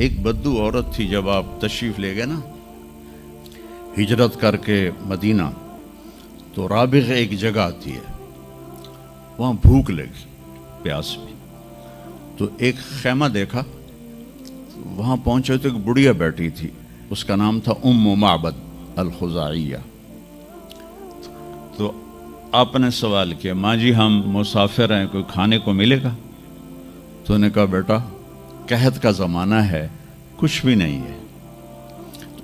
ایک بدو عورت تھی، جب آپ تشریف لے گئے نا ہجرت کر کے مدینہ، تو رابغ ایک جگہ آتی ہے، وہاں بھوک لگی، پیاس بھی، تو ایک خیمہ دیکھا، وہاں پہنچے تو ایک بڑھیا بیٹھی تھی، اس کا نام تھا ام معبد الخزاعیہ۔ تو آپ نے سوال کیا، ماں جی ہم مسافر ہیں، کوئی کھانے کو ملے گا؟ تو نے کہا بیٹا قحط کا زمانہ ہے، کچھ بھی نہیں ہے۔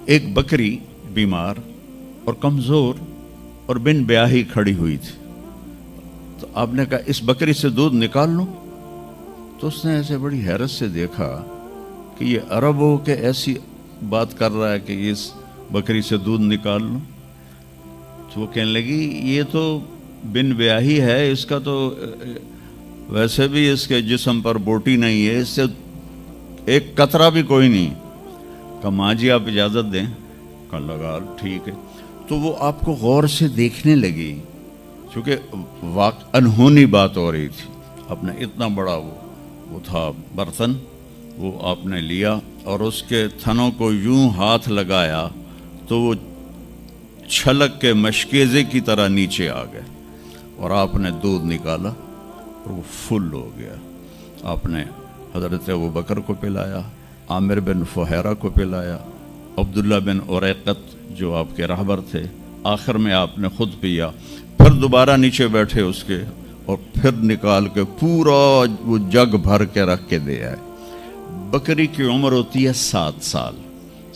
ایک بکری بیمار اور کمزور اور بن بیاہی کھڑی ہوئی تھی، تو آپ نے کہا اس بکری سے دودھ نکال لوں؟ تو اس نے ایسے بڑی حیرت سے دیکھا کہ یہ عرب ہو کہ ایسی بات کر رہا ہے کہ اس بکری سے دودھ نکال لوں؟ تو وہ کہنے لگی یہ تو بن بیاہی ہے، اس کا تو ویسے بھی اس کے جسم پر بوٹی نہیں ہے، اس سے ایک قطرہ بھی کوئی نہیں۔ کہا ماں جی آپ اجازت دیں؟ کہا لگا ٹھیک ہے۔ تو وہ آپ کو غور سے دیکھنے لگی، چونکہ انہونی بات ہو رہی تھی۔ آپ نے اتنا بڑا وہ تھا برتن، وہ آپ نے لیا اور اس کے تھنوں کو یوں ہاتھ لگایا تو وہ چھلک کے مشکیزے کی طرح نیچے آ گئے، اور آپ نے دودھ نکالا اور وہ فل ہو گیا۔ آپ نے حضرت ابوبکر کو پلایا، عامر بن فہیرہ کو پلایا، عبداللہ بن اریقت جو آپ کے رہبر تھے، آخر میں آپ نے خود پیا، پھر دوبارہ نیچے بیٹھے اس کے، اور پھر نکال کے پورا وہ جگ بھر کے رکھ کے دے آئے۔ بکری کی عمر ہوتی ہے 7 سال،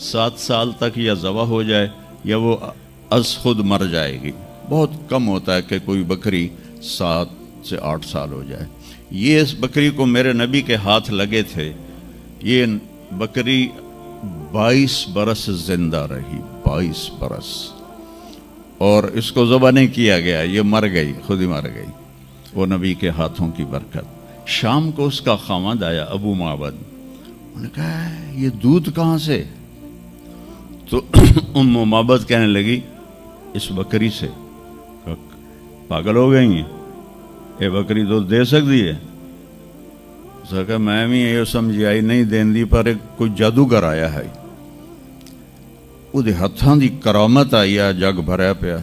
7 سال تک یا ذبح ہو جائے یا وہ از خود مر جائے گی۔ بہت کم ہوتا ہے کہ کوئی بکری 7 سے 8 سال ہو جائے۔ یہ اس بکری کو میرے نبی کے ہاتھ لگے تھے، یہ بکری 22 برس زندہ رہی، 22 برس، اور اس کو ذبح نہیں کیا گیا، یہ مر گئی، خود ہی مر گئی، وہ نبی کے ہاتھوں کی برکت۔ شام کو اس کا خاوند آیا ابو معبد، انہوں نے کہا یہ دودھ کہاں سے؟ تو ام معبد کہنے لگی اس بکری سے۔ پاگل ہو گئی ہیں، یہ بکری دودھ دے سکتی ہے؟ کہ میں بھی یہ سمجھی آئی نہیں دین دی، پر کوئی جادوگر آیا ہے، وہ ہاتھاں دی کرامت آئی ہے، جگ بھریا پیا۔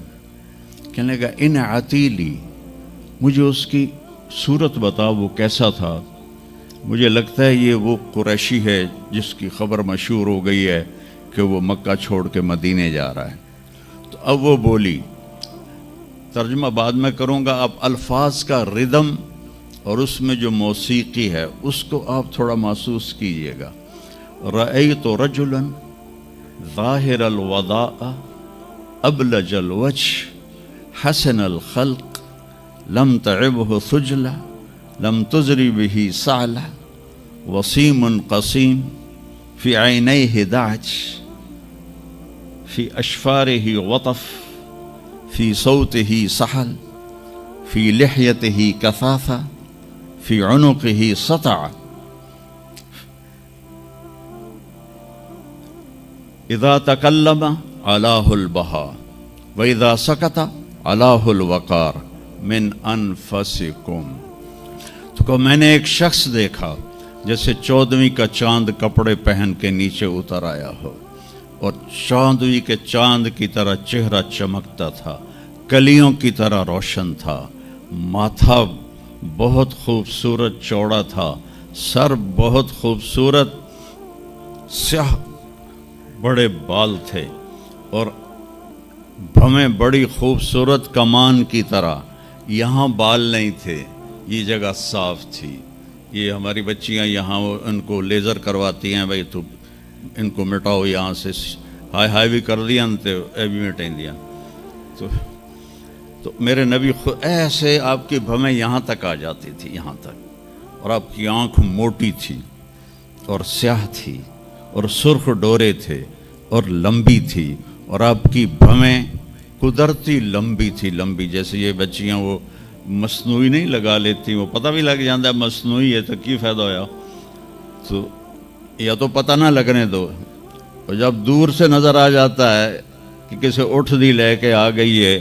کہنے لگا ان عتیلی، مجھے اس کی صورت بتا، وہ کیسا تھا؟ مجھے لگتا ہے یہ وہ قریشی ہے جس کی خبر مشہور ہو گئی ہے کہ وہ مکہ چھوڑ کے مدینے جا رہا ہے۔ تو اب وہ بولی، ترجمہ بعد میں کروں گا، آپ الفاظ کا ردم اور اس میں جو موسیقی ہے اس کو آپ تھوڑا محسوس کیجئے گا۔ رأیت رجلا ظاہر الوداء ابلج الوجه حسن الخلق لم تعبه ثجلة لم تزری به سعلة وسیم قسیم فی عینیہ دعج فی اشفارہ وطف فی صوتہ سحل فی لحیتہ کثافہ فی عنقہ سطع اذا تکلم علاہ البہا واذا سکت علاہ الوقار من انفسکم۔ تو کہ میں نے ایک شخص دیکھا جیسے 14ویں کا چاند کپڑے پہن کے نیچے اتر آیا ہو، اور 14ویں کے چاند کی طرح چہرہ چمکتا تھا، کلیوں کی طرح روشن تھا، ماتھا بہت خوبصورت چوڑا تھا، سر بہت خوبصورت سیاہ بڑے بال تھے، اور بھویں بڑی خوبصورت کمان کی طرح، یہاں بال نہیں تھے، یہ جگہ صاف تھی۔ یہ ہماری بچیاں یہاں ان کو لیزر کرواتی ہیں، بھائی تو ان کو مٹاؤ یہاں سے، ہائی ہائی بھی کر دیا تو اے بھی مٹائیں دیا۔ تو میرے نبی خود ایسے آپ کی بھویں یہاں تک آ جاتی تھی، یہاں تک، اور آپ کی آنکھ موٹی تھی اور سیاہ تھی اور سرخ ڈورے تھے اور لمبی تھی، اور آپ کی بھویں قدرتی لمبی تھی، لمبی جیسے یہ بچیاں وہ مصنوعی نہیں لگا لیتی، وہ پتہ بھی لگ جاتا ہے مصنوعی ہے تو کی فائدہ ہویا، تو یا تو پتہ نہ لگنے دو، اور جب دور سے نظر آ جاتا ہے کہ کسی اٹھ دی لے کے آ گئی ہے،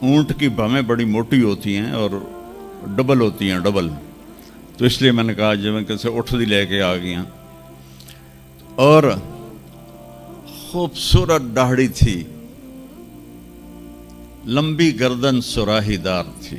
اونٹ کی بھویں بڑی موٹی ہوتی ہیں اور ڈبل ہوتی ہیں، ڈبل، تو اس لیے میں نے کہا جو میں کیسے اٹھ دی لے کے آ گیا. اور خوبصورت داڑھی تھی، لمبی گردن سراہی دار تھی.